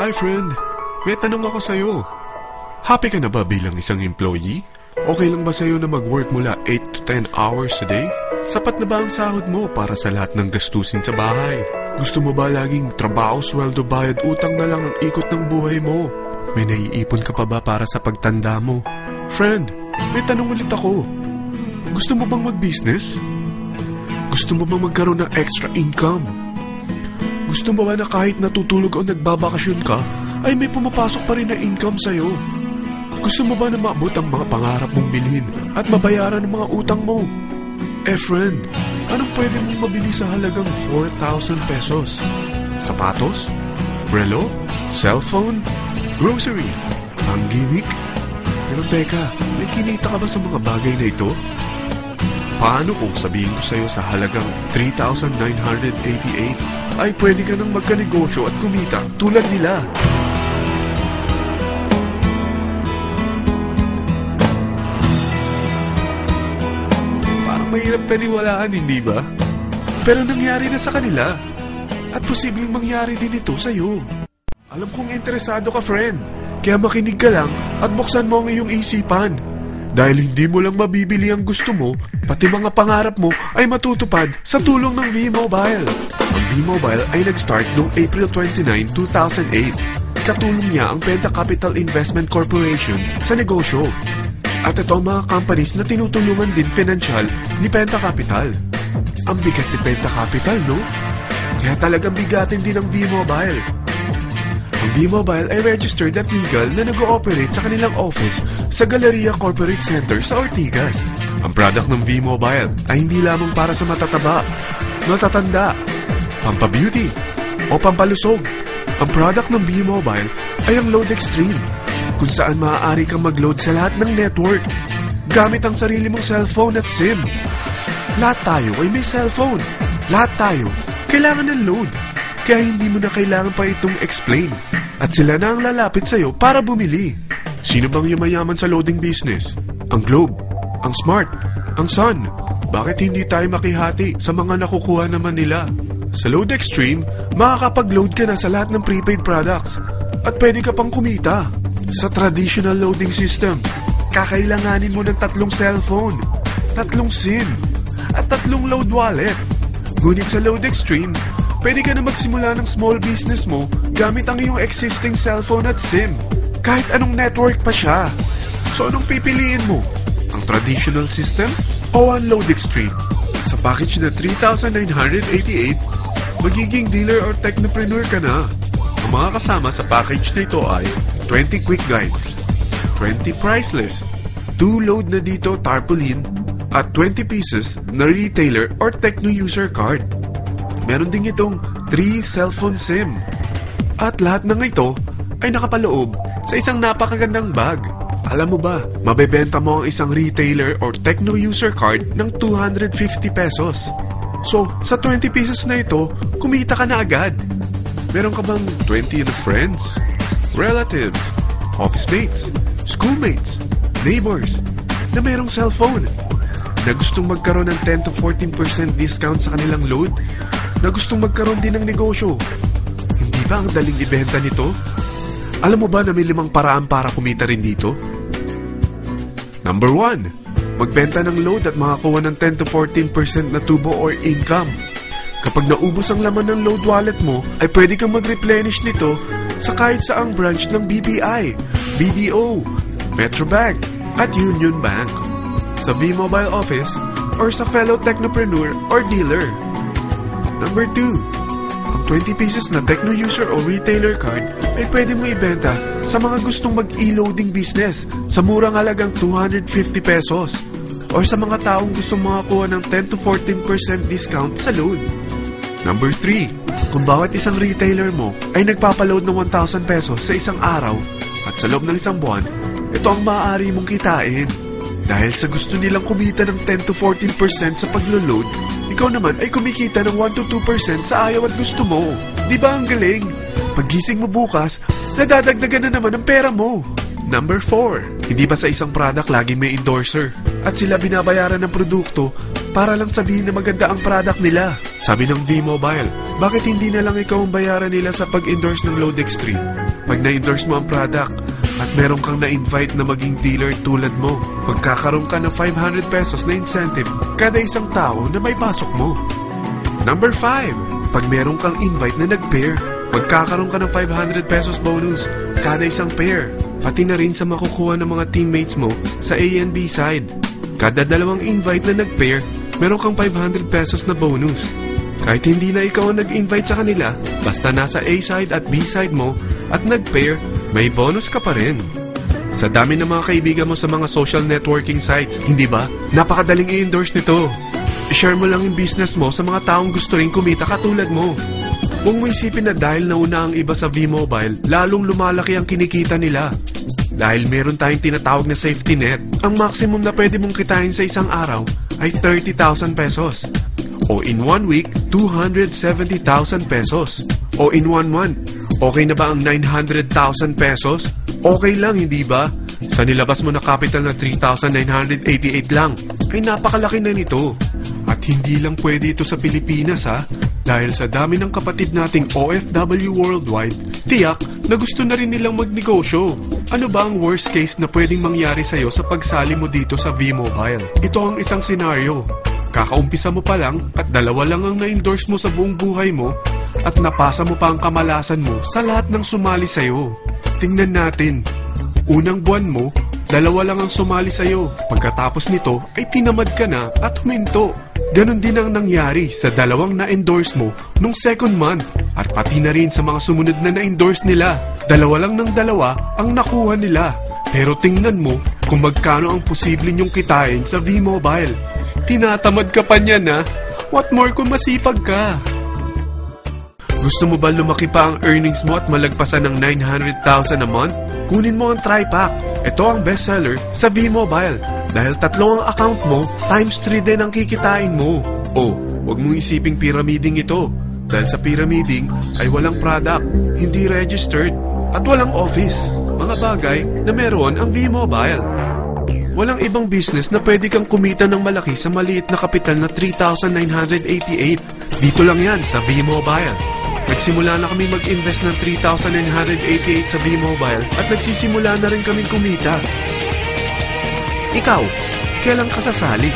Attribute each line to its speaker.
Speaker 1: Hi friend, may tanong ako sa'yo. Happy ka na ba bilang isang employee? Okay lang ba sa'yo na mag-work mula 8 to 10 hours a day? Sapat na ba ang sahod mo para sa lahat ng gastusin sa bahay? Gusto mo ba laging trabaho, sweldo, bayad, utang na lang ang ikot ng buhay mo? May naiipon ka pa ba para sa pagtanda mo? Friend, may tanong ulit ako. Gusto mo bang mag-business? Gusto mo bang magkaroon ng extra income? Gusto mo ba na kahit natutulog o nagbabakasyon ka, ay may pumapasok pa rin na income sa'yo? Gusto mo ba na maabot ang mga pangarap mong bilhin at mabayaran ang mga utang mo? Friend, anong pwede mong mabili sa halagang 4,000 pesos? Sapatos? Relo? Cellphone? Grocery? Ang gimmick? Pero teka, may kinita ka ba sa mga bagay na ito? Paano kung sabihin ko sa'yo sa halagang 3,988 ay pwede ka nang magkanegosyo at kumita tulad nila? Mahirap paniwalaan, hindi ba? Pero nangyari na sa kanila. At posibleng mangyari din ito sa'yo. Alam kong interesado ka, friend. Kaya makinig ka lang at buksan mo ang iyong isipan. Dahil hindi mo lang mabibili ang gusto mo, pati mga pangarap mo ay matutupad sa tulong ng V-Mobile. Ang V-Mobile ay nag-start noong April 29, 2008. Katulong niya ang Penta Capital Investment Corporation sa negosyo. At ito ang mga companies na tinutulungan din financial ni Penta Capital. Ang bigat ni Penta Capital, no? Kaya talagang bigatin din ang V-Mobile. Ang V-Mobile ay registered at legal na nag-ooperate sa kanilang office sa Galleria Corporate Center sa Ortigas. Ang product ng V-Mobile ay hindi lamang para sa matataba, matatanda, pampabeauty, o pampalusog. Ang product ng V-Mobile ay ang Load Extreme, kung saan maaari kang mag-load sa lahat ng network gamit ang sarili mong cellphone at SIM. Lahat tayo ay may cellphone. Lahat tayo kailangan ng load. Kaya hindi mo na kailangan pa itong explain. At sila na ang lalapit sa'yo para bumili. Sino bang yumayaman sa loading business? Ang Globe, ang Smart, ang Sun. Bakit hindi tayo makihati sa mga nakukuha naman nila? Sa Load Extreme, makakapag-load ka na sa lahat ng prepaid products. At pwede ka pang kumita. Sa traditional loading system, kakailanganin mo ng 3 cellphone, 3 SIM, at 3 load wallet. Ngunit sa Load Extreme, pwede ka na magsimula ng small business mo gamit ang iyong existing cellphone at SIM, kahit anong network pa siya. So anong pipiliin mo? Ang traditional system o ang Load Extreme? Sa package na 3,988, magiging dealer or technopreneur ka na. Ang mga kasama sa package na ito ay 20 quick guides, 20 price list, 2 load na dito tarpaulin, at 20 pieces na retailer or techno user card. Meron din itong 3 cellphone SIM. At lahat ng ito ay nakapaloob sa isang napakagandang bag. Alam mo ba, mabebenta mo ang isang retailer or techno user card ng 250 pesos. So, sa 20 pieces na ito, kumita ka na agad. Meron ka bang 20 na friends, relatives, office mates, schoolmates, neighbors na mayroong cellphone, na gustong magkaroon ng 10 to 14% discount sa kanilang load, na gustong magkaroon din ng negosyo? Hindi ba ang daling ibenta nito? Alam mo ba na may 5 paraan para kumita rin dito? Number 1, magbenta ng load at makakuha ng 10 to 14% na tubo or income. Kapag naubos ang laman ng load wallet mo, ay pwede kang mag-replenish nito sa kahit saang branch ng BPI, BDO, Metrobank, at Union Bank, sa V-Mobile office, or sa fellow technopreneur or dealer. Number 2, ang 20 pieces na techno user o retailer card ay pwede mo ibenta sa mga gustong mag-e-loading business sa murang halagang 250 pesos, or sa mga taong gustong makakuha ng 10 to 14% discount sa load. Number 3, kung bawat isang retailer mo ay nagpapaload ng 1,000 pesos sa isang araw at sa loob ng isang buwan, ito ang maaari mong kitain. Dahil sa gusto nilang kumita ng 10 to 14% sa paglo-load, ikaw naman ay kumikita ng 1 to 2% sa ayaw at gusto mo. Di ba ang galing? Paggising mo bukas, nadadagdagan na naman ang pera mo. Number 4, hindi ba sa isang product laging may endorser at sila binabayaran ng produkto para lang sabihin na maganda ang product nila. Sabi ng V-Mobile, bakit hindi na lang ikaw ang bayaran nila sa pag-endorse ng Lodex 3? Pag na-endorse mo ang product at meron kang na-invite na maging dealer tulad mo, magkakaroon ka ng 500 pesos na incentive kada isang tao na may pasok mo. Number 5, pag meron kang invite na nag-pair, magkakaroon ka ng 500 pesos bonus kada isang pair, pati na rin sa makukuha ng mga teammates mo sa A and B side. Kada dalawang invite na nag-pair, meron kang 500 pesos na bonus. Kahit hindi na ikaw ang nag-invite sa kanila, basta nasa A side at B side mo at nag-pair, may bonus ka pa rin. Sa dami ng mga kaibigan mo sa mga social networking sites, hindi ba? Napakadaling i-endorse nito. I-share mo lang yung business mo sa mga taong gusto rin kumita katulad mo. Huwag mo isipin na dahil nauna ang iba sa V-Mobile, lalong lumalaki ang kinikita nila. Dahil meron tayong tinatawag na safety net, ang maximum na pwede mong kitain sa isang araw ay 30,000 pesos. O in 1 week, 270,000 pesos. O in 1 month, okay na ba ang 900,000 pesos? Okay lang, hindi ba? Sa nilabas mo na capital na 3,988 lang, ay napakalaki na nito. At hindi lang pwede ito sa Pilipinas ha, dahil sa dami ng kapatid nating OFW worldwide, tiyak na gusto na rin nilang magnegosyo. Ano ba ang worst case na pwedeng mangyari sa'yo sa pagsali mo dito sa V-Mobile? Ito ang isang senaryo. Kakaumpisa mo pa lang at 2 lang ang na-endorse mo sa buong buhay mo at napasa mo pa ang kamalasan mo sa lahat ng sumali sa'yo. Tingnan natin. Unang buwan mo, 2 lang ang sumali sa'yo. Pagkatapos nito ay tinamad ka na at huminto. Ganon din ang nangyari sa 2 na-endorse mo nung second month at pati na rin sa mga sumunod na na-endorse nila. 2 lang ng 2 ang nakuha nila. Pero tingnan mo kung magkano ang posible nyong kitain sa V-Mobile. Tinatamad ka pa niyan ha? What more kung masipag ka? Gusto mo ba lumaki pa ang earnings mo at malagpasan ng 900,000 a month? Kunin mo ang TriPack. Ito ang bestseller sa V-Mobile. Dahil 3 ang account mo, times 3 din ang kikitain mo. Oh, wag mong isiping pyramiding ito. Dahil sa pyramiding ay walang product, hindi registered, at walang office. Mga bagay na meron ang V-Mobile. Walang ibang business na pwede kang kumita ng malaki sa maliit na kapital na 3,988. Dito lang yan sa V-Mobile. Nagsimula na kami mag-invest ng 3,988 sa V-Mobile at nagsisimula na rin kami kumita. Ikaw, kailan ka sasali?